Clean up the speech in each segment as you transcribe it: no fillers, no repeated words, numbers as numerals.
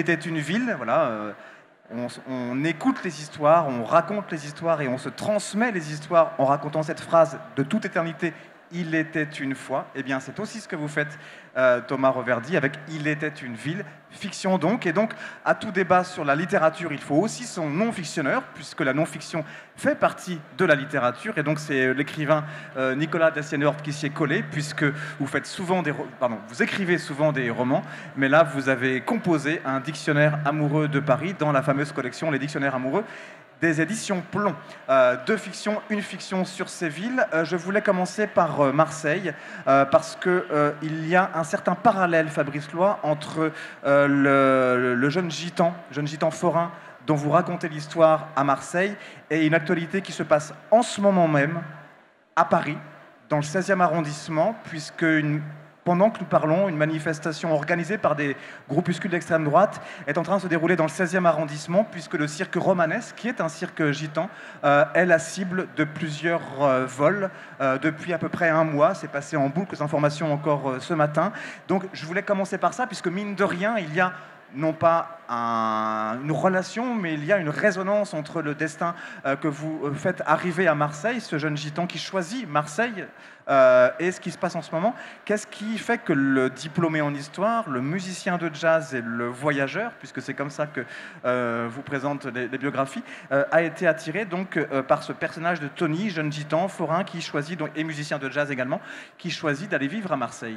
était une ville, voilà. On écoute les histoires, on raconte les histoires et on se transmet les histoires en racontant cette phrase de toute éternité. Il était une fois, eh bien c'est aussi ce que vous faites, Thomas Reverdy, avec Il était une ville, fiction donc. Et donc, à tout débat sur la littérature, il faut aussi son non-fictionneur, puisque la non-fiction fait partie de la littérature. Et donc, c'est l'écrivain Nicolas Dessienhorst qui s'y est collé, puisque vous faites souvent vous écrivez souvent des romans, mais là, vous avez composé un dictionnaire amoureux de Paris dans la fameuse collection Les Dictionnaires amoureux des éditions Plomb. Deux fictions, une fiction sur ces villes. Je voulais commencer par Marseille, parce qu'il y a un certain parallèle, Fabrice Loy, entre le jeune gitan forain dont vous racontez l'histoire à Marseille et une actualité qui se passe en ce moment même à Paris, dans le 16e arrondissement, puisque pendant que nous parlons, une manifestation organisée par des groupuscules d'extrême droite est en train de se dérouler dans le 16e arrondissement, puisque le cirque romanesque, qui est un cirque gitan, est la cible de plusieurs vols depuis à peu près un mois. C'est passé en boucle, les informations encore ce matin. Donc je voulais commencer par ça, puisque mine de rien, il y a non pas une relation, mais il y a une résonance entre le destin que vous faites arriver à Marseille, ce jeune gitan qui choisit Marseille, et ce qui se passe en ce moment. Qu'est-ce qui fait que le diplômé en histoire, le musicien de jazz et le voyageur, puisque c'est comme ça que vous présente les biographies, a été attiré donc par ce personnage de Tony, jeune gitan, forain, qui choisit, et musicien de jazz également, qui choisit d'aller vivre à Marseille?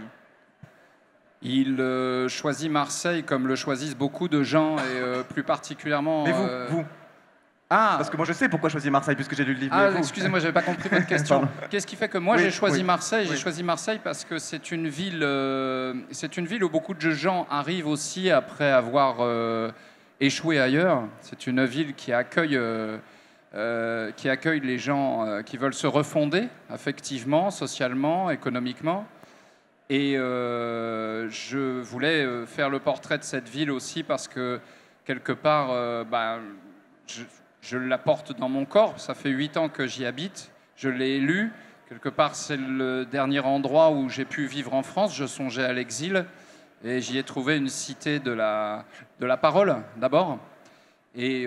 Il choisit Marseille comme le choisissent beaucoup de gens, et plus particulièrement... Mais vous Ah, parce que moi je sais pourquoi choisir Marseille, puisque j'ai lu le livre. ah excusez-moi, je n'avais pas compris votre question. Qu'est-ce qui fait que moi j'ai choisi Marseille? J'ai Oui. choisi Marseille parce que c'est une ville où beaucoup de gens arrivent aussi après avoir échoué ailleurs. C'est une ville qui accueille les gens qui veulent se refonder affectivement, socialement, économiquement. Et je voulais faire le portrait de cette ville aussi parce que, quelque part, je la porte dans mon corps. Ça fait 8 ans que j'y habite. Je l'ai élu. Quelque part, c'est le dernier endroit où j'ai pu vivre en France. Je songeais à l'exil. Et j'y ai trouvé une cité de la parole, d'abord. Et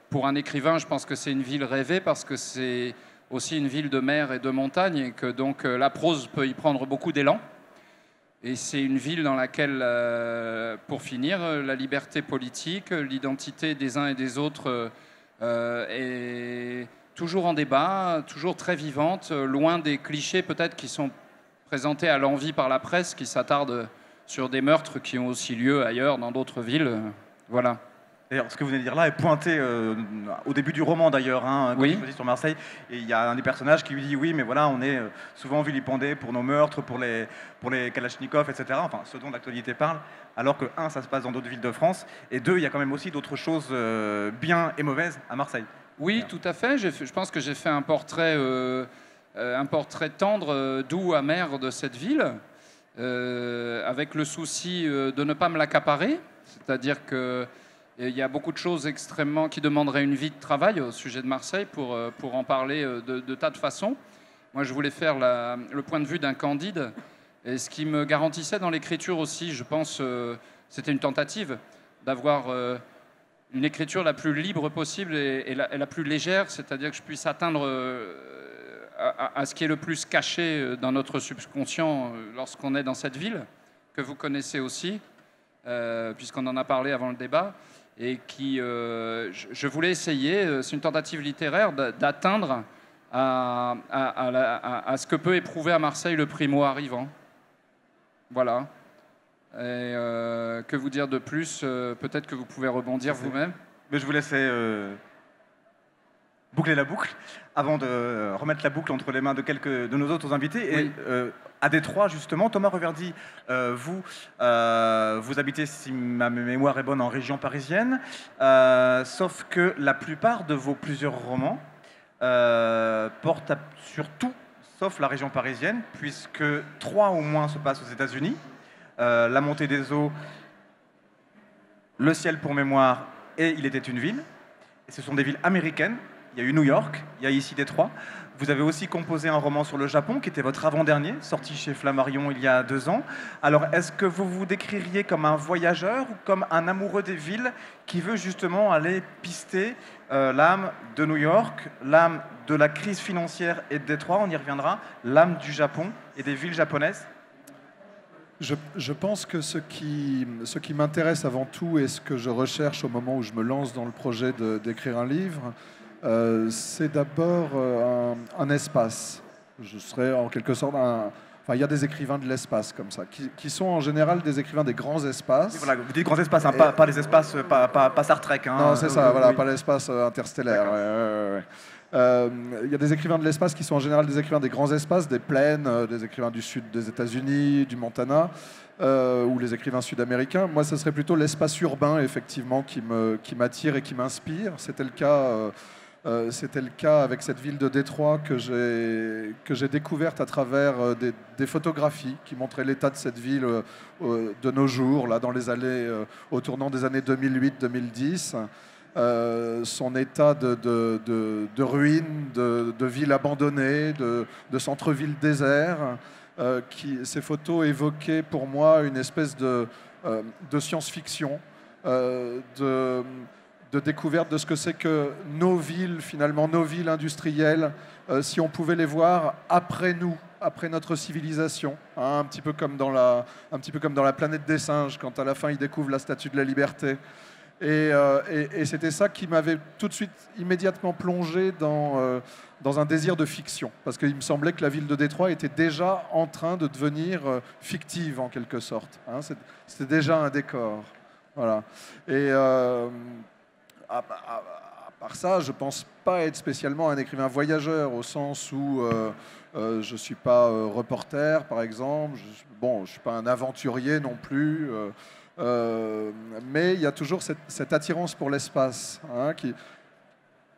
pour un écrivain, je pense que c'est une ville rêvée parce que c'est aussi une ville de mer et de montagne et que donc la prose peut y prendre beaucoup d'élan. Et c'est une ville dans laquelle, pour finir, la liberté politique, l'identité des uns et des autres est toujours en débat, toujours très vivante, loin des clichés peut-être qui sont présentés à l'envi par la presse, qui s'attardent sur des meurtres qui ont aussi lieu ailleurs, dans d'autres villes. Voilà. D'ailleurs, ce que vous venez de dire là est pointé au début du roman d'ailleurs, hein, quand Oui. il choisit sur Marseille. Et il y a un des personnages qui lui dit oui, mais voilà, on est souvent vilipendé pour nos meurtres, pour les Kalachnikov, etc. Enfin, ce dont l'actualité parle. Alors que, un, ça se passe dans d'autres villes de France, et deux, il y a quand même aussi d'autres choses bien et mauvaises à Marseille. Oui, tout à fait. Je pense que j'ai fait un portrait tendre, doux, amer de cette ville, avec le souci de ne pas me l'accaparer. C'est-à-dire que il y a beaucoup de choses extrêmement qui demanderaient une vie de travail au sujet de Marseille pour en parler de tas de façons. Moi, je voulais faire le point de vue d'un Candide. Et ce qui me garantissait dans l'écriture aussi, je pense, c'était une tentative d'avoir une écriture la plus libre possible et la plus légère, c'est-à-dire que je puisse atteindre à ce qui est le plus caché dans notre subconscient lorsqu'on est dans cette ville, que vous connaissez aussi, puisqu'on en a parlé avant le débat. Et je voulais essayer, c'est une tentative littéraire, d'atteindre à ce que peut éprouver à Marseille le primo-arrivant. Voilà. Et que vous dire de plus? Peut-être que vous pouvez rebondir vous-même. Mais je vous laissais boucler la boucle avant de remettre la boucle entre les mains de quelques de nos autres invités. Oui. Et à Détroit, justement, Thomas Reverdy, vous habitez, si ma mémoire est bonne, en région parisienne, sauf que la plupart de vos plusieurs romans portent sur tout, sauf la région parisienne, puisque 3 au moins se passent aux États-Unis. La montée des eaux, Le ciel pour mémoire et Il était une ville. Et ce sont des villes américaines il y a eu New York, il y a ici Détroit. Vous avez aussi composé un roman sur le Japon, qui était votre avant-dernier, sorti chez Flammarion il y a 2 ans. Alors, est-ce que vous vous décririez comme un voyageur ou comme un amoureux des villes qui veut justement aller pister l'âme de New York, l'âme de la crise financière et de Détroit, on y reviendra, l'âme du Japon et des villes japonaises? Je pense que ce qui m'intéresse avant tout et ce que je recherche au moment où je me lance dans le projet d'écrire un livre, c'est d'abord un espace. Je serais en quelque sorte Enfin, il y a des écrivains de l'espace comme ça, qui sont en général des écrivains des grands espaces. Voilà, vous dites grands espaces, hein, pas les espaces, pas Star Trek. Hein, non, c'est ça, voilà, oui. pas l'espace interstellaire. Il y a des écrivains de l'espace qui sont en général des écrivains des grands espaces, des plaines, des écrivains du sud des États-Unis, du Montana, ou les écrivains sud-américains. Moi, ce serait plutôt l'espace urbain, effectivement, qui m'attire et qui m'inspire. C'était le cas avec cette ville de Détroit que j'ai découverte à travers des photographies qui montraient l'état de cette ville de nos jours, là, dans les années, au tournant des années 2008-2010. Son état de ruines, de villes abandonnées, de centre-ville désert. Ces photos évoquaient pour moi une espèce de science-fiction, de découverte de ce que c'est que nos villes, finalement, nos villes industrielles, si on pouvait les voir après nous, après notre civilisation, hein, un petit peu comme dans la planète des singes, quand à la fin ils découvrent la Statue de la Liberté. Et c'était ça qui m'avait tout de suite, immédiatement plongé dans un désir de fiction. Parce qu'il me semblait que la ville de Détroit était déjà en train de devenir fictive, en quelque sorte. Hein, c'était déjà un décor. Voilà. Et à part ça, je ne pense pas être spécialement un écrivain voyageur, au sens où je ne suis pas reporter, par exemple. Je ne suis pas un aventurier non plus. Mais il y a toujours cette attirance pour l'espace, hein,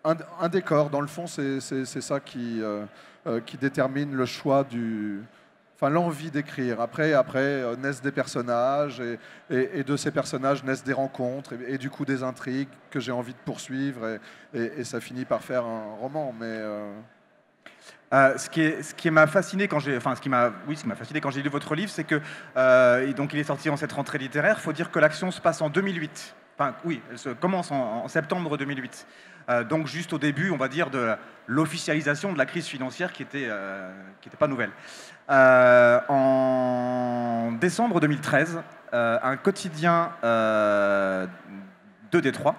un décor, dans le fond, c'est ça qui détermine le choix l'envie d'écrire. Après naissent des personnages, et de ces personnages naissent des rencontres, et du coup des intrigues que j'ai envie de poursuivre, et ça finit par faire un roman. Mais ce qui m'a fasciné quand j'ai lu votre livre, c'est que donc il est sorti en cette rentrée littéraire. Il faut dire que l'action se passe en 2008. Enfin, oui, elle se commence en septembre 2008. Donc juste au début, on va dire, de l'officialisation de la crise financière qui était pas nouvelle. En décembre 2013, un quotidien de Détroit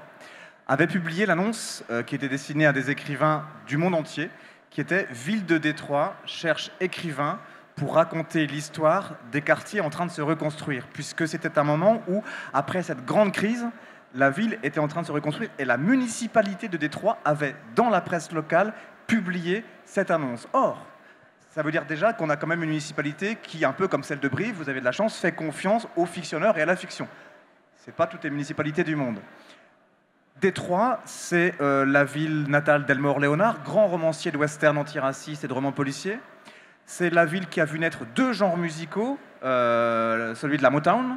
avait publié l'annonce qui était destinée à des écrivains du monde entier, qui était « Ville de Détroit cherche écrivain pour raconter l'histoire des quartiers en train de se reconstruire », puisque c'était un moment où, après cette grande crise, la ville était en train de se reconstruire et la municipalité de Détroit avait, dans la presse locale, publié cette annonce. Or, ça veut dire déjà qu'on a quand même une municipalité qui, un peu comme celle de Brive, vous avez de la chance, fait confiance aux fictionneurs et à la fiction. Ce n'est pas toutes les municipalités du monde. Détroit, c'est la ville natale d'Elmore Leonard, grand romancier de western antiraciste et de romans policiers. C'est la ville qui a vu naître 2 genres musicaux, celui de la Motown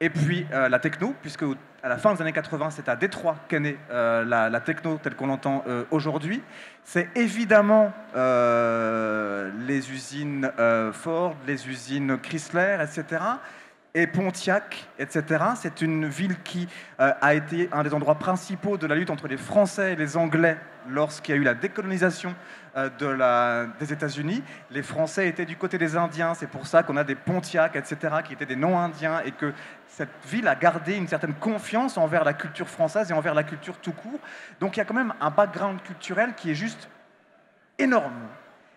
et puis la techno, puisque à la fin des années 80, c'est à Détroit qu'est née la techno telle qu'on l'entend aujourd'hui. C'est évidemment les usines Ford, les usines Chrysler, etc., et Pontiac, etc. C'est une ville qui a été un des endroits principaux de la lutte entre les Français et les Anglais lorsqu'il y a eu la décolonisation des États-Unis. Les Français étaient du côté des Indiens, c'est pour ça qu'on a des Pontiac, etc., qui étaient des non-indiens, et que cette ville a gardé une certaine confiance envers la culture française et envers la culture tout court. Donc il y a quand même un background culturel qui est juste énorme.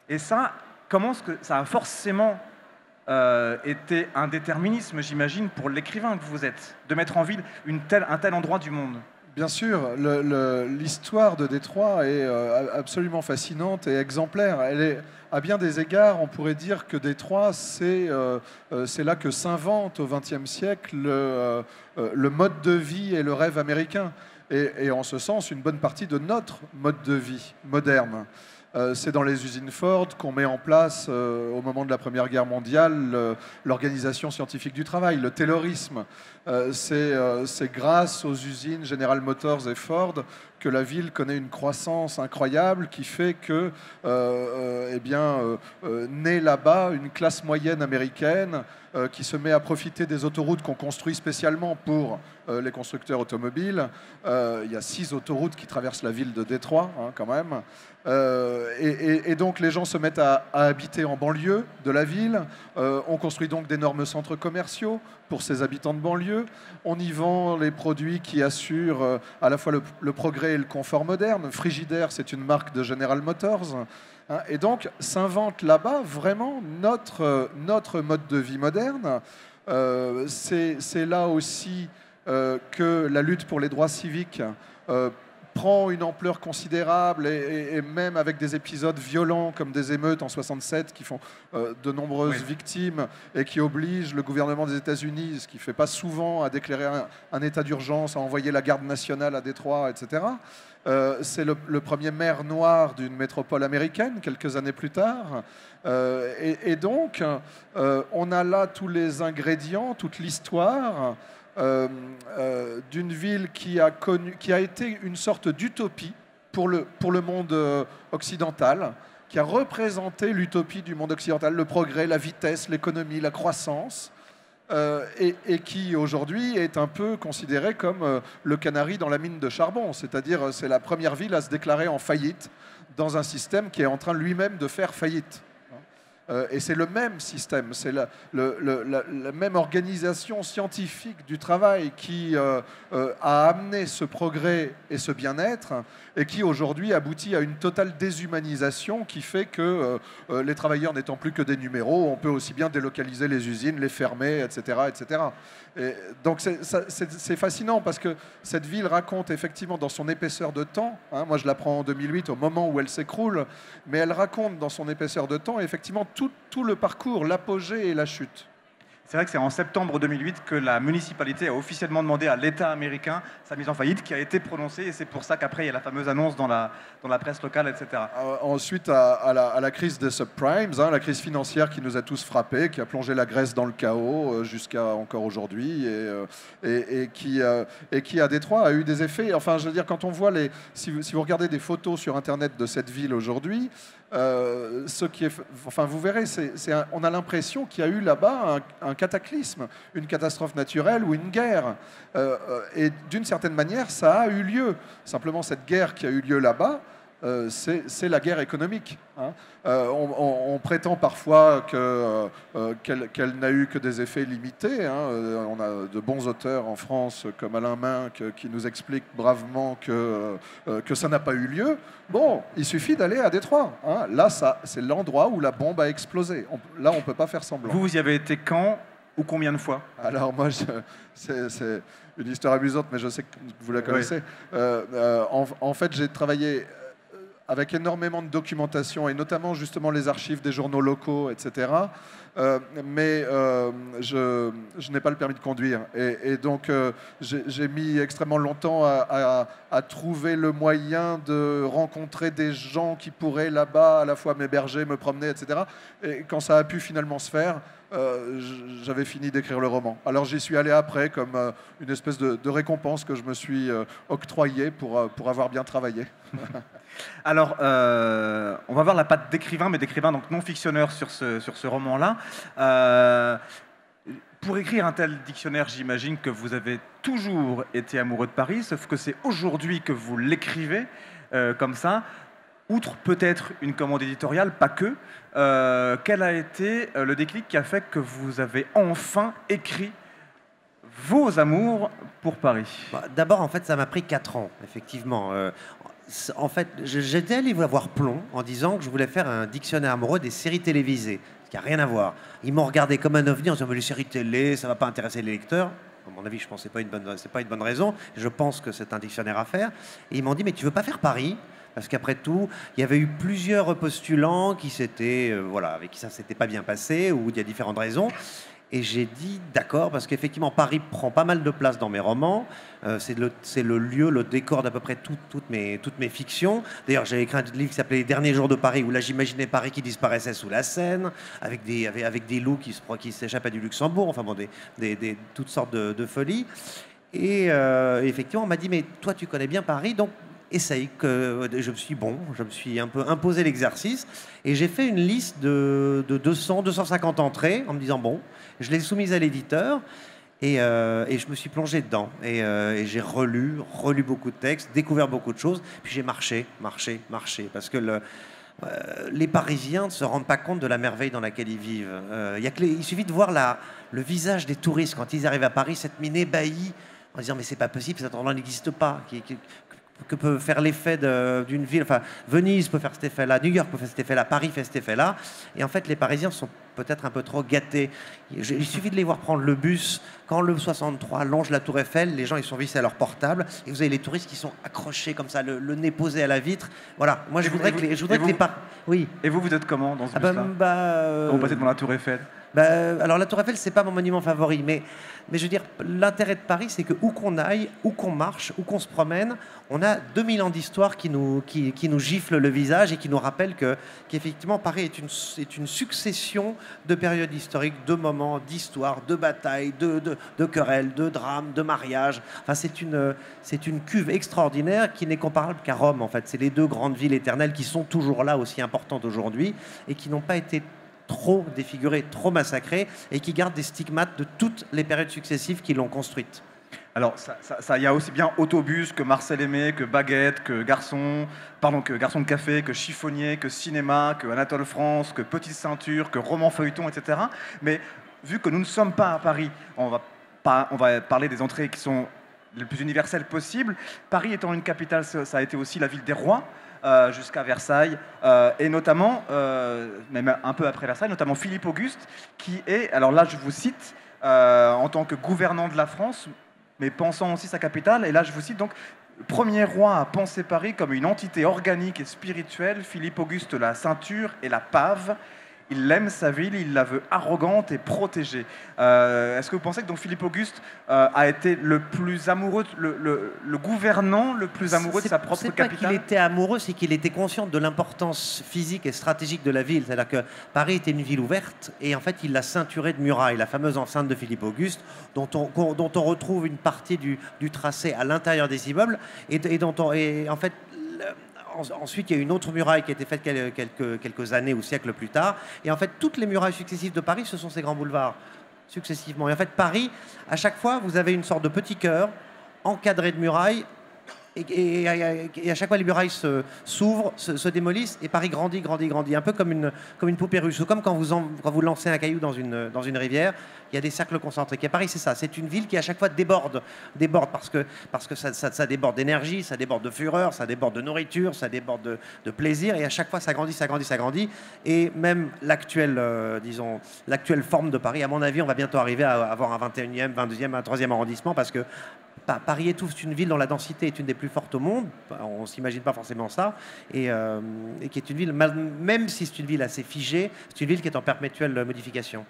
Et ça, comment est-ce que ça a forcément était un déterminisme, j'imagine, pour l'écrivain que vous êtes, de mettre en ville un tel endroit du monde? Bien sûr, l'histoire de Détroit est absolument fascinante et exemplaire. Elle est, à bien des égards, on pourrait dire que Détroit, c'est là que s'invente au XXe siècle le mode de vie et le rêve américain. Et en ce sens, une bonne partie de notre mode de vie moderne. C'est dans les usines Ford qu'on met en place, au moment de la Première Guerre mondiale, l'organisation scientifique du travail, le Taylorisme. C'est grâce aux usines General Motors et Ford que la ville connaît une croissance incroyable qui fait que naît là-bas une classe moyenne américaine qui se met à profiter des autoroutes qu'on construit spécialement pour les constructeurs automobiles. Il y a 6 autoroutes qui traversent la ville de Détroit, hein, quand même. Et donc les gens se mettent à habiter en banlieue de la ville. On construit donc d'énormes centres commerciaux pour ces habitants de banlieue. On y vend les produits qui assurent à la fois le progrès et le confort moderne. Frigidaire, c'est une marque de General Motors. Hein, et donc s'invente là-bas vraiment notre mode de vie moderne. C'est là aussi que la lutte pour les droits civiques prend une ampleur considérable et même avec des épisodes violents comme des émeutes en 67 qui font de nombreuses victimes et qui obligent le gouvernement des États-Unis, ce qui ne fait pas souvent, à déclarer un état d'urgence, à envoyer la garde nationale à Détroit, etc. C'est le premier maire noir d'une métropole américaine quelques années plus tard. Et donc, on a là tous les ingrédients, toute l'histoire d'une ville qui a été une sorte d'utopie pour le monde occidental, qui a représenté l'utopie du monde occidental, le progrès, la vitesse, l'économie, la croissance, et qui aujourd'hui est un peu considéré comme le canari dans la mine de charbon, c'est-à-dire c'est la première ville à se déclarer en faillite dans un système qui est en train lui-même de faire faillite. Et c'est le même système, c'est la même organisation scientifique du travail qui a amené ce progrès et ce bien-être et qui aujourd'hui aboutit à une totale déshumanisation qui fait que les travailleurs n'étant plus que des numéros, on peut aussi bien délocaliser les usines, les fermer, etc. etc. Et donc c'est fascinant parce que cette ville raconte effectivement dans son épaisseur de temps, hein, moi je la prends en 2008 au moment où elle s'écroule, mais elle raconte dans son épaisseur de temps effectivement tout le parcours, l'apogée et la chute. C'est vrai que c'est en septembre 2008 que la municipalité a officiellement demandé à l'État américain sa mise en faillite, qui a été prononcée, et c'est pour ça qu'après il y a la fameuse annonce dans la presse locale, etc. Ensuite, à la crise des subprimes, hein, la crise financière qui nous a tous frappés, qui a plongé la Grèce dans le chaos jusqu'à encore aujourd'hui, et qui à Détroit a eu des effets. Enfin, je veux dire, quand on voit si vous regardez des photos sur Internet de cette ville aujourd'hui, vous verrez, on a l'impression qu'il y a eu là-bas un cataclysme, une catastrophe naturelle ou une guerre. Et d'une certaine manière, ça a eu lieu. Simplement, cette guerre qui a eu lieu là-bas, c'est la guerre économique. Hein. On prétend parfois qu'elle n'a eu que des effets limités. Hein. On a de bons auteurs en France comme Alain Minck qui nous expliquent bravement que ça n'a pas eu lieu. Bon, il suffit d'aller à Détroit. Hein. Là, c'est l'endroit où la bombe a explosé. Là, on ne peut pas faire semblant. Vous y avez été quand ou combien de fois? Alors moi, c'est une histoire amusante, mais je sais que vous la connaissez. Oui. En fait, j'ai travaillé avec énormément de documentation, et notamment justement les archives des journaux locaux, etc. Mais je n'ai pas le permis de conduire. Et donc, j'ai mis extrêmement longtemps à trouver le moyen de rencontrer des gens qui pourraient là-bas à la fois m'héberger, me promener, etc. Et quand ça a pu finalement se faire, j'avais fini d'écrire le roman. Alors j'y suis allé après comme une espèce de récompense que je me suis octroyée pour avoir bien travaillé. Alors, on va voir la patte d'écrivain, mais d'écrivain donc non fictionneur sur ce roman-là. Pour écrire un tel dictionnaire, j'imagine que vous avez toujours été amoureux de Paris, sauf que c'est aujourd'hui que vous l'écrivez comme ça. Outre peut-être une commande éditoriale, pas que, quel a été le déclic qui a fait que vous avez enfin écrit vos amours pour Paris? D'abord, en fait, ça m'a pris 4 ans, effectivement. En fait, j'étais allé voir Plomb en disant que je voulais faire un dictionnaire amoureux des séries télévisées, ce qui n'a rien à voir. Ils m'ont regardé comme un ovni en disant « mais les séries télé, ça ne va pas intéresser les lecteurs ». À mon avis, je pense que ce n'est pas une bonne raison. Je pense que c'est un dictionnaire à faire. Et ils m'ont dit « mais tu ne veux pas faire Paris ?» Parce qu'après tout, il y avait eu plusieurs postulants qui avec qui ça ne s'était pas bien passé, ou il y a différentes raisons. Et j'ai dit d'accord, parce qu'effectivement, Paris prend pas mal de place dans mes romans. C'est le lieu, le décor d'à peu près toutes mes fictions. D'ailleurs, j'ai écrit un livre qui s'appelait Les derniers jours de Paris, où là, j'imaginais Paris qui disparaissait sous la Seine, avec des loups qui s'échappaient du Luxembourg, enfin bon, toutes sortes de folies. Et effectivement, on m'a dit, mais toi, tu connais bien Paris, donc essaye. Je me suis un peu imposé l'exercice, et j'ai fait une liste de 250 entrées, en me disant, bon, je l'ai soumise à l'éditeur, et je me suis plongé dedans. Et j'ai relu beaucoup de textes, découvert beaucoup de choses, puis j'ai marché, parce que les Parisiens ne se rendent pas compte de la merveille dans laquelle ils vivent. Il suffit de voir le visage des touristes quand ils arrivent à Paris, cette mine ébahie, en disant mais c'est pas possible, cet endroit n'existe pas. Que peut faire l'effet d'une ville. Enfin, Venise peut faire cet effet-là, New York peut faire cet effet-là, Paris fait cet effet-là. Et en fait, les Parisiens sont peut-être un peu trop gâtés. Il suffit de les voir prendre le bus. Quand le 63 longe la Tour Eiffel, les gens ils sont vissés à leur portable. Et vous avez les touristes qui sont accrochés comme ça, le nez posé à la vitre. Voilà. Moi, je voudrais que les Oui. Et vous êtes comment dans ce bus-là quand vous passez devant la Tour Eiffel? Alors la Tour Eiffel, c'est pas mon monument favori, mais je veux dire, l'intérêt de Paris, c'est que où qu'on aille, où qu'on marche, où qu'on se promène, on a 2000 ans d'histoire qui nous gifle le visage et qui nous rappelle qu'effectivement Paris est une succession de périodes historiques, de moments, d'histoires, de batailles, de querelles, de drames, de mariages. Enfin, c'est une cuve extraordinaire qui n'est comparable qu'à Rome, en fait. C'est les deux grandes villes éternelles qui sont toujours là, aussi importantes aujourd'hui, et qui n'ont pas été trop défigurées, trop massacrées, et qui gardent des stigmates de toutes les périodes successives qui l'ont construite. Alors, il y a aussi bien Autobus que Marcel Aimé, que Baguette, que Garçon de Café, que Chiffonnier, que Cinéma, que Anatole France, que Petite Ceinture, que Roman Feuilleton, etc. Mais vu que nous ne sommes pas à Paris, on va parler des entrées qui sont les plus universelles possibles. Paris étant une capitale, ça a été aussi la ville des rois, jusqu'à Versailles, et notamment, même un peu après Versailles, notamment Philippe Auguste, qui est, alors là je vous cite, en tant que gouvernant de la France, mais pensant aussi sa capitale, et là je vous cite donc, premier roi à penser Paris comme une entité organique et spirituelle, Philippe Auguste la ceinture et la pave. Il aime sa ville, il la veut arrogante et protégée. Est-ce que vous pensez que donc Philippe Auguste a été le plus amoureux, le gouvernant le plus amoureux de sa propre capitale? C'est pas qu'il était amoureux, c'est qu'il était conscient de l'importance physique et stratégique de la ville. C'est-à-dire que Paris était une ville ouverte, et en fait il l'a ceinturée de murailles, la fameuse enceinte de Philippe Auguste, dont on retrouve une partie du tracé à l'intérieur des immeubles, et en fait... Ensuite, il y a une autre muraille qui a été faite quelques années ou siècles plus tard. Et en fait, toutes les murailles successives de Paris, ce sont ces grands boulevards, successivement. Et en fait, Paris, à chaque fois, vous avez une sorte de petit cœur encadré de murailles. Et à chaque fois, les murailles s'ouvrent, se démolissent, et Paris grandit, un peu comme une poupée russe. Ou comme quand vous lancez un caillou dans une rivière, il y a des cercles concentriques. Et Paris, c'est ça. C'est une ville qui, à chaque fois, déborde parce que ça déborde d'énergie, ça déborde de fureur, ça déborde de nourriture, ça déborde de plaisir. Et à chaque fois, ça grandit. Et même l'actuelle forme de Paris, à mon avis, on va bientôt arriver à avoir un 21e, 22e, un 3e arrondissement, parce que Paris est toute une ville dont la densité est une des plus fortes au monde. On ne s'imagine pas forcément ça. Et qui est une ville, même si c'est une ville assez figée, c'est une ville qui est en perpétuelle modification.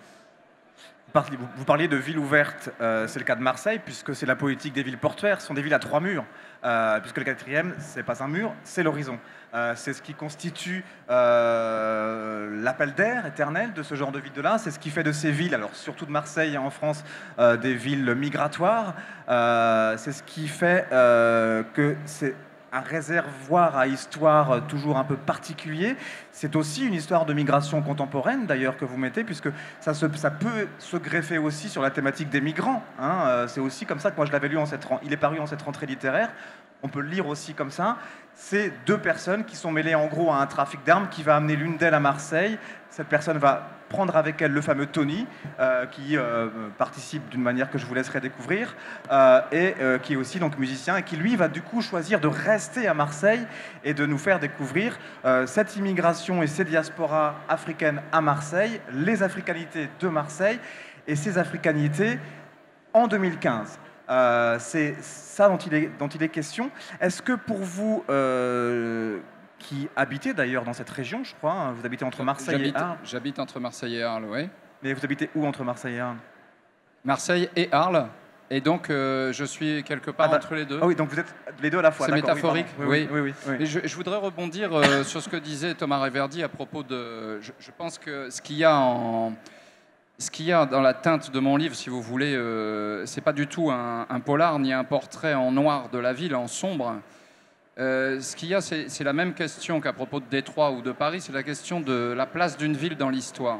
Vous parliez de villes ouvertes, c'est le cas de Marseille, puisque c'est la politique des villes portuaires, ce sont des villes à 3 murs, puisque le 4e, c'est pas un mur, c'est l'horizon. C'est ce qui constitue l'appel d'air éternel de ce genre de ville-là, c'est ce qui fait de ces villes, alors surtout de Marseille en France, des villes migratoires, c'est ce qui fait que c'est un réservoir à histoire toujours un peu particulier. C'est aussi une histoire de migration contemporaine, d'ailleurs, que vous mettez, puisque ça peut se greffer aussi sur la thématique des migrants. Hein. C'est aussi comme ça que moi je l'avais lu, il est paru en cette rentrée littéraire. On peut le lire aussi comme ça. C'est deux personnes qui sont mêlées en gros à un trafic d'armes qui va amener l'une d'elles à Marseille. Cette personne va prendre avec elle le fameux Tony, qui participe d'une manière que je vous laisserai découvrir, et qui est aussi donc musicien, et qui lui va du coup choisir de rester à Marseille et de nous faire découvrir cette immigration et ces diasporas africaines à Marseille, les africanités de Marseille, et ces africanités en 2015. C'est ça dont il est question. Est-ce que pour vous, qui habitez d'ailleurs dans cette région, je crois, hein, vous habitez entre Marseille et Arles. J'habite entre Marseille et Arles, oui. Mais vous habitez où entre Marseille et Arles? Marseille et Arles. Et donc, je suis quelque part entre les deux. Ah oui, donc vous êtes les deux à la fois. C'est métaphorique, oui. Et je voudrais rebondir sur ce que disait Thomas Reverdy à propos de... Je pense que ce qu'il y a dans la teinte de mon livre, si vous voulez, c'est pas du tout un polar ni un portrait en noir de la ville, en sombre. Ce qu'il y a, c'est la même question qu'à propos de Détroit ou de Paris, c'est la question de la place d'une ville dans l'histoire.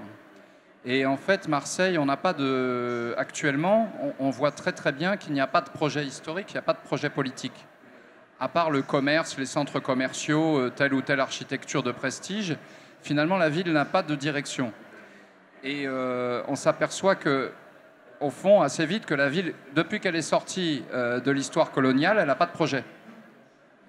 Et en fait, Marseille, on n'a pas de... Actuellement, on voit très très bien qu'il n'y a pas de projet historique, il n'y a pas de projet politique. À part le commerce, les centres commerciaux, telle ou telle architecture de prestige, finalement, la ville n'a pas de direction. Et on s'aperçoit que, au fond, assez vite, que la ville, depuis qu'elle est sortie de l'histoire coloniale, elle n'a pas de projet.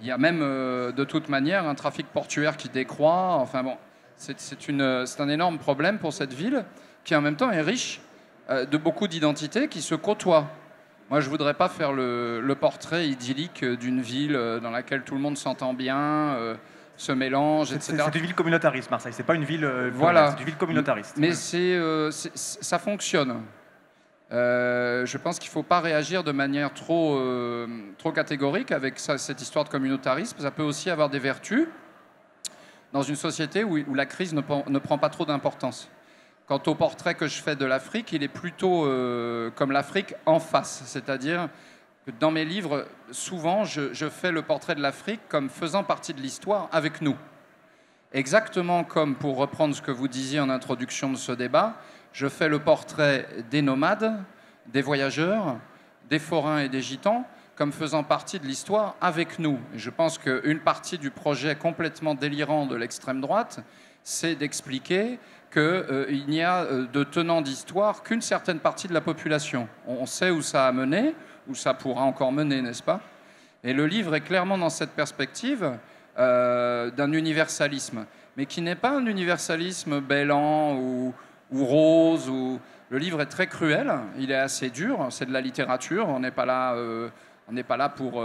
Il y a même, de toute manière, un trafic portuaire qui décroît. Enfin bon, c'est un énorme problème pour cette ville, qui en même temps est riche de beaucoup d'identités qui se côtoient. Moi, je ne voudrais pas faire le portrait idyllique d'une ville dans laquelle tout le monde s'entend bien, se mélange, etc. C'est une ville communautariste, Marseille. C'est pas une ville. Voilà. C'est une ville communautariste. Mais ça fonctionne. Je pense qu'il ne faut pas réagir de manière trop catégorique avec cette histoire de communautarisme. Ça peut aussi avoir des vertus dans une société où la crise ne prend pas trop d'importance. Quant au portrait que je fais de l'Afrique, il est plutôt comme l'Afrique en face. C'est-à-dire que dans mes livres, souvent, je fais le portrait de l'Afrique comme faisant partie de l'histoire avec nous. Exactement comme, pour reprendre ce que vous disiez en introduction de ce débat, je fais le portrait des nomades, des voyageurs, des forains et des gitans, comme faisant partie de l'histoire avec nous. Et je pense qu'une partie du projet complètement délirant de l'extrême droite, c'est d'expliquer qu'il n'y a de tenants d'histoire qu'une certaine partie de la population. On sait où ça a mené, où ça pourra encore mener, n'est-ce pas? Et le livre est clairement dans cette perspective d'un universalisme, mais qui n'est pas un universalisme bêlant ou rose. Le livre est très cruel, il est assez dur, c'est de la littérature, on n'est pas là pour...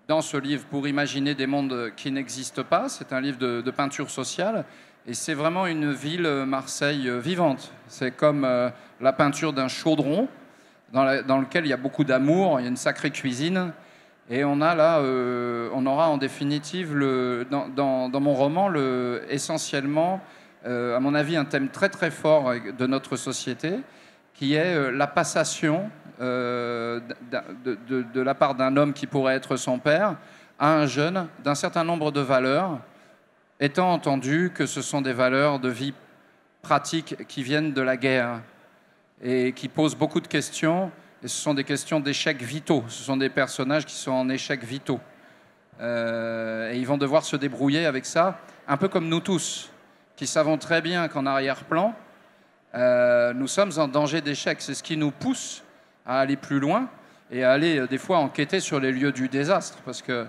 dans ce livre, pour imaginer des mondes qui n'existent pas. C'est un livre de peinture sociale. Et c'est vraiment une ville, Marseille, vivante. C'est comme la peinture d'un chaudron dans lequel il y a beaucoup d'amour, il y a une sacrée cuisine. Et on a là, on aura en définitive, dans mon roman, essentiellement, à mon avis, un thème très très fort de notre société, qui est la passation de la part d'un homme qui pourrait être son père à un jeune d'un certain nombre de valeurs, étant entendu que ce sont des valeurs de vie pratique qui viennent de la guerre et qui posent beaucoup de questions, et ce sont des questions d'échecs vitaux, ce sont des personnages qui sont en échecs vitaux. Et ils vont devoir se débrouiller avec ça, un peu comme nous tous, qui savons très bien qu'en arrière-plan, nous sommes en danger d'échec. C'est ce qui nous pousse à aller plus loin et à aller des fois enquêter sur les lieux du désastre, parce que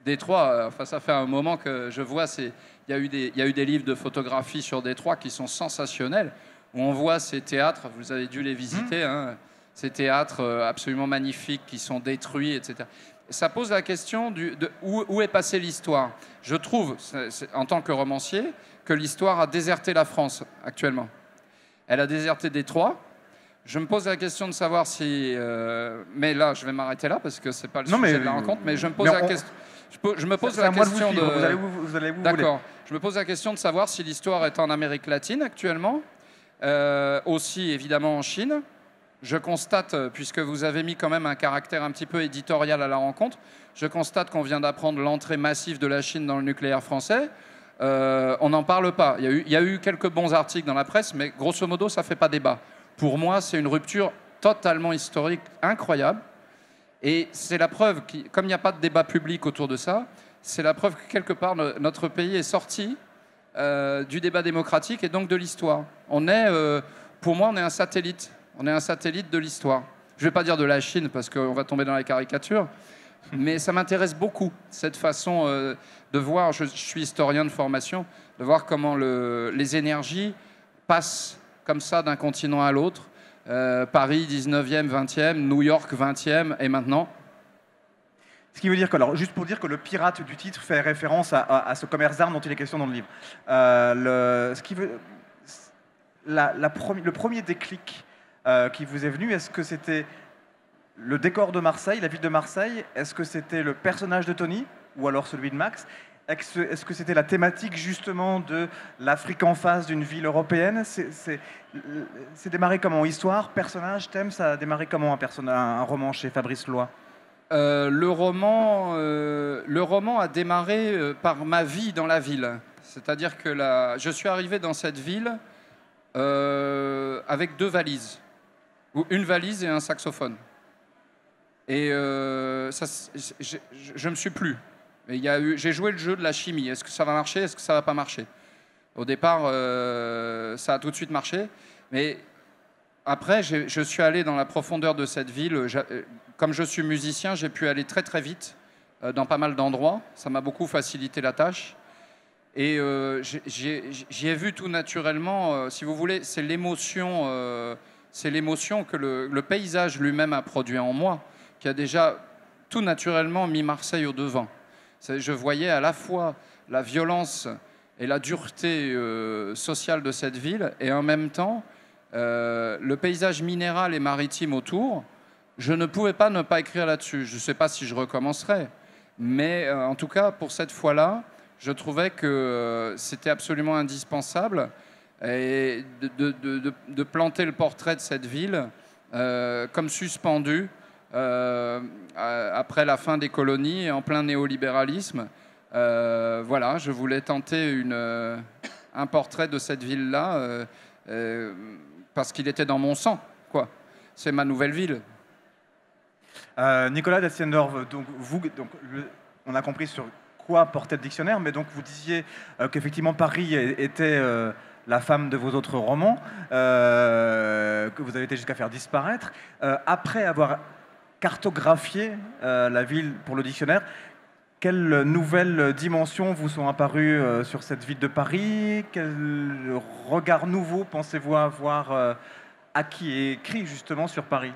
Détroit, enfin, ça fait un moment que je vois, il y a eu des livres de photographie sur Détroit qui sont sensationnels, où on voit ces théâtres, vous avez dû les visiter, hein, ces théâtres absolument magnifiques qui sont détruits, etc. Et ça pose la question où est passée l'histoire. Je trouve, en tant que romancier, que l'histoire a déserté la France actuellement. Elle a déserté Détroit. Je me pose la question de savoir si... mais là, je vais m'arrêter là parce que ce n'est pas le sujet de la rencontre, mais je me pose la question... Je me pose la question de... Vous allez où D'accord. Je me pose la question de savoir si l'histoire est en Amérique latine actuellement, aussi évidemment en Chine. Je constate, puisque vous avez mis quand même un caractère un petit peu éditorial à la rencontre, je constate qu'on vient d'apprendre l'entrée massive de la Chine dans le nucléaire français. On n'en parle pas. Il y a eu quelques bons articles dans la presse, mais grosso modo, ça ne fait pas débat. Pour moi, c'est une rupture totalement historique, incroyable. Et c'est la preuve, comme il n'y a pas de débat public autour de ça, c'est la preuve que quelque part, notre pays est sorti du débat démocratique et donc de l'histoire. Pour moi, on est un satellite. On est un satellite de l'histoire. Je ne vais pas dire de la Chine, parce qu'on va tomber dans la caricature, mais ça m'intéresse beaucoup, cette façon de voir, je suis historien de formation, de voir comment les énergies passent comme ça d'un continent à l'autre. Paris 19e, 20e, New York 20e, et maintenant. Ce qui veut dire que, alors, juste pour dire que le pirate du titre fait référence à ce commerce d'armes dont il est question dans le livre. le premier déclic qui vous est venu, est-ce que c'était le décor de Marseille, la ville de Marseille? Est-ce que c'était le personnage de Tony ou alors celui de Max? Est-ce que c'était la thématique justement de l'Afrique en face d'une ville européenne? C'est démarré comment? Histoire, personnage, thème? Ça a démarré comment un roman chez Fabrice Loy? Le roman a démarré par ma vie dans la ville. C'est-à-dire que je suis arrivé dans cette ville avec 2 valises, ou une valise et un saxophone. Et je me suis plu. J'ai joué le jeu de la chimie. Est-ce que ça va marcher? Est-ce que ça va pas marcher? Au départ, ça a tout de suite marché. Mais après, je suis allé dans la profondeur de cette ville. Comme je suis musicien, j'ai pu aller très très vite dans pas mal d'endroits. Ça m'a beaucoup facilité la tâche. Et j'y ai vu tout naturellement, si vous voulez, c'est l'émotion que le paysage lui-même a produit en moi, qui a déjà tout naturellement mis Marseille au devant. Je voyais à la fois la violence et la dureté sociale de cette ville, et en même temps, le paysage minéral et maritime autour. Je ne pouvais pas ne pas écrire là-dessus. Je ne sais pas si je recommencerai, mais en tout cas, pour cette fois-là, je trouvais que c'était absolument indispensable et de planter le portrait de cette ville comme suspendu après la fin des colonies et en plein néolibéralisme. Voilà, je voulais tenter un portrait de cette ville-là parce qu'il était dans mon sang, quoi. C'est ma nouvelle ville. Nicolas Destiendorf, on a compris sur quoi portait le dictionnaire, mais donc vous disiez qu'effectivement Paris était la femme de vos autres romans, que vous avez été jusqu'à faire disparaître. Après avoir cartographié la ville pour le dictionnaire, quelles nouvelles dimensions vous sont apparues sur cette ville de Paris? Quel regard nouveau pensez-vous avoir acquis et écrit justement sur Paris?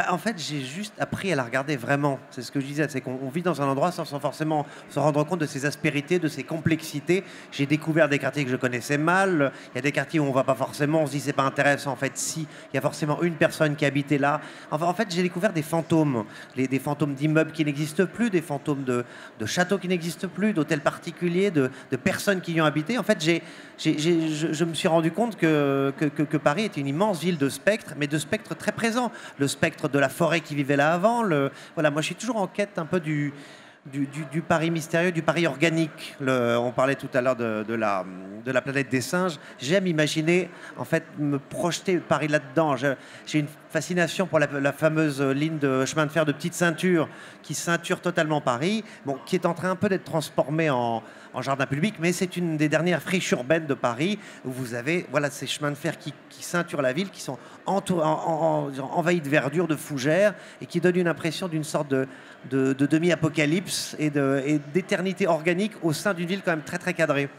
En fait, j'ai juste appris à la regarder vraiment. C'est ce que je disais, c'est qu'on vit dans un endroit sans forcément se rendre compte de ses aspérités, de ses complexités. J'ai découvert des quartiers que je connaissais mal. Il y a des quartiers où on ne va pas forcément, on se dit c'est pas intéressant. En fait, si, il y a forcément une personne qui habitait là. Enfin, en fait, j'ai découvert des fantômes. Des fantômes d'immeubles qui n'existent plus, des fantômes de châteaux qui n'existent plus, d'hôtels particuliers, de personnes qui y ont habité. En fait, je me suis rendu compte que Paris était une immense ville de spectres, mais de spectres très présents. Le spectre de la forêt qui vivait là avant. Voilà, moi, je suis toujours en quête un peu du Paris mystérieux, du Paris organique. On parlait tout à l'heure de la planète des singes. J'aime imaginer, en fait, me projeter Paris là-dedans. J'ai une fascination pour la fameuse ligne de chemin de fer de Petite Ceinture qui ceinture totalement Paris, qui est en train un peu d'être transformée en jardin public, mais c'est une des dernières friches urbaines de Paris où vous avez ces chemins de fer qui ceinturent la ville, qui sont envahis de verdure, de fougères, et qui donnent une impression d'une sorte de demi-apocalypse et d'éternité organique au sein d'une ville quand même très très cadrée.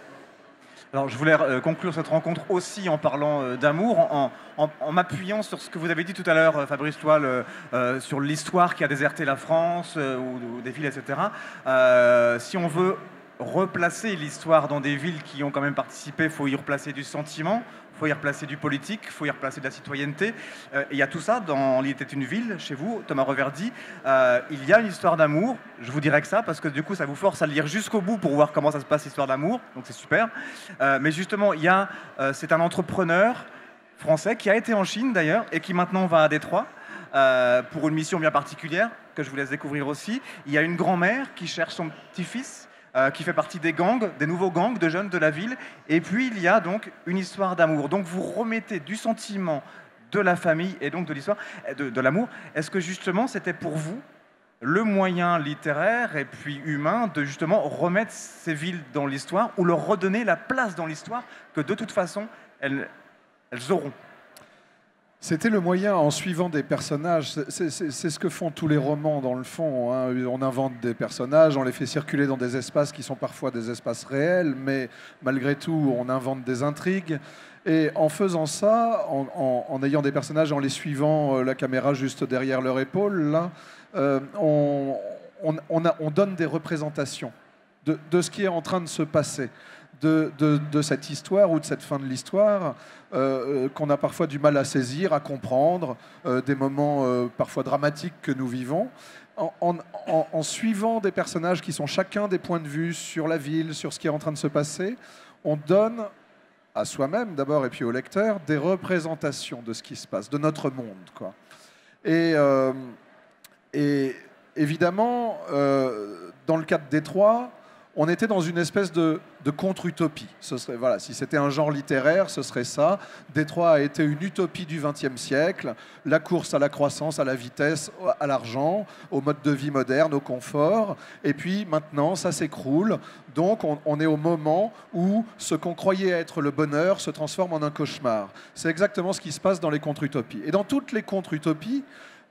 Alors, je voulais conclure cette rencontre aussi en parlant d'amour, en m'appuyant sur ce que vous avez dit tout à l'heure, Fabrice Loy, sur l'histoire qui a déserté la France, ou des villes, etc. Si on veut replacer l'histoire dans des villes qui ont quand même participé, il faut y replacer du sentiment, il faut y replacer du politique, il faut y replacer de la citoyenneté. Et il y a tout ça dans « Il était une ville », chez vous, Thomas Reverdy. Il y a une histoire d'amour, je vous dirais que ça, parce que du coup, ça vous force à le lire jusqu'au bout pour voir comment ça se passe, l'histoire d'amour, donc c'est super. Mais justement, c'est un entrepreneur français qui a été en Chine d'ailleurs, et qui maintenant va à Détroit, pour une mission bien particulière, que je vous laisse découvrir aussi. Il y a une grand-mère qui cherche son petit-fils, qui fait partie des gangs, des nouveaux gangs de jeunes de la ville. Et puis, il y a donc une histoire d'amour. Donc, vous remettez du sentiment de la famille et donc de l'histoire, de l'amour. Est-ce que, justement, c'était pour vous le moyen littéraire et puis humain de, justement, remettre ces villes dans l'histoire ou leur redonner la place dans l'histoire que, de toute façon, elles auront? C'était le moyen en suivant des personnages. C'est ce que font tous les romans dans le fond. Hein. On invente des personnages, on les fait circuler dans des espaces qui sont parfois des espaces réels, mais malgré tout, on invente des intrigues. Et en faisant ça, en ayant des personnages, en les suivant, la caméra juste derrière leur épaule, là, on donne des représentations de ce qui est en train de se passer. de cette histoire ou de cette fin de l'histoire qu'on a parfois du mal à saisir, à comprendre, des moments parfois dramatiques que nous vivons. En suivant des personnages qui sont chacun des points de vue sur la ville, sur ce qui est en train de se passer, on donne à soi-même d'abord et puis au lecteur des représentations de ce qui se passe, de notre monde, quoi. Et évidemment, dans le cas de Détroit, on était dans une espèce de contre-utopie. Voilà, si c'était un genre littéraire, ce serait ça. Détroit a été une utopie du XXe siècle, la course à la croissance, à la vitesse, à l'argent, au mode de vie moderne, au confort. Et puis maintenant, ça s'écroule. Donc on est au moment où ce qu'on croyait être le bonheur se transforme en un cauchemar. C'est exactement ce qui se passe dans les contre-utopies. Et dans toutes les contre-utopies,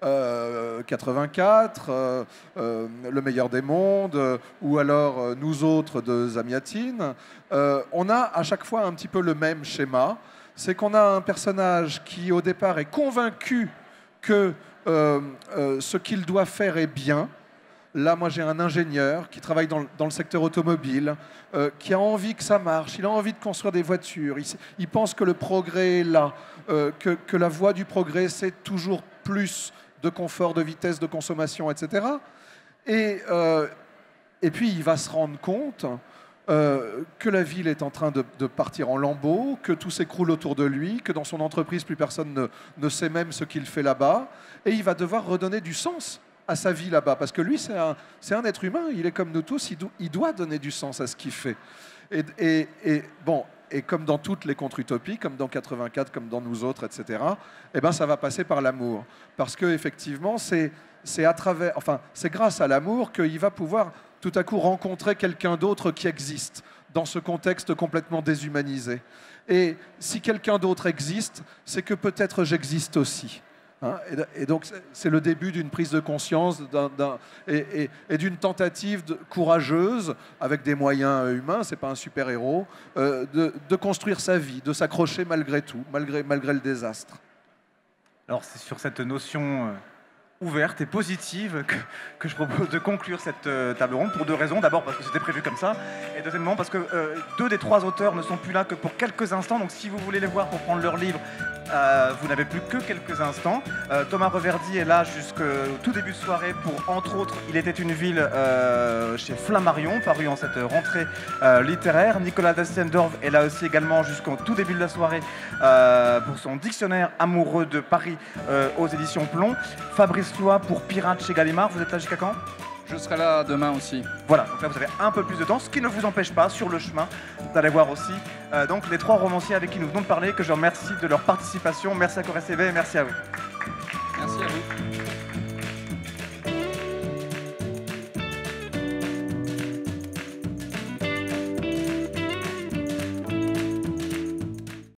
84, Le meilleur des mondes, ou alors Nous autres de Zamiatine, on a à chaque fois un petit peu le même schéma. C'est qu'on a un personnage qui au départ est convaincu que ce qu'il doit faire est bien. Là, moi, j'ai un ingénieur qui travaille dans le secteur automobile, qui a envie que ça marche, il a envie de construire des voitures, il pense que le progrès est là, que la voie du progrès, c'est toujours plus de confort, de vitesse, de consommation, etc. Et puis, il va se rendre compte que la ville est en train de partir en lambeaux, que tout s'écroule autour de lui, que dans son entreprise, plus personne ne sait même ce qu'il fait là-bas, et il va devoir redonner du sens à sa vie là-bas, parce que lui, c'est un être humain, il est comme nous tous, il doit donner du sens à ce qu'il fait. Et comme dans toutes les contre-utopies, comme dans 84, comme dans Nous autres, etc., eh ben, ça va passer par l'amour. Parce qu'effectivement, c'est grâce à l'amour qu'il va pouvoir tout à coup rencontrer quelqu'un d'autre qui existe dans ce contexte complètement déshumanisé. Et si quelqu'un d'autre existe, c'est que peut-être j'existe aussi. Hein, et donc, c'est le début d'une prise de conscience et d'une tentative courageuse, avec des moyens humains, c'est pas un super-héros, de construire sa vie, de s'accrocher malgré tout, malgré le désastre. Alors, c'est sur cette notion ouverte et positive que je propose de conclure cette table ronde, pour deux raisons. D'abord parce que c'était prévu comme ça, et deuxièmement parce que deux des trois auteurs ne sont plus là que pour quelques instants, donc si vous voulez les voir pour prendre leur livre, vous n'avez plus que quelques instants. Thomas Reverdy est là jusqu'au tout début de soirée pour, entre autres, Il était une ville chez Flammarion, paru en cette rentrée littéraire. Nicolas Destendorf est là aussi également jusqu'au tout début de la soirée pour son dictionnaire amoureux de Paris aux éditions Plomb. Fabrice Lois pour Pirate chez Gallimard. Vous êtes là jusqu'à quand ? Je serai là demain aussi. Voilà, donc là vous avez un peu plus de temps, ce qui ne vous empêche pas, sur le chemin, d'aller voir aussi donc les trois romanciers avec qui nous venons de parler, que je remercie de leur participation. Merci à Corée CB et merci à vous.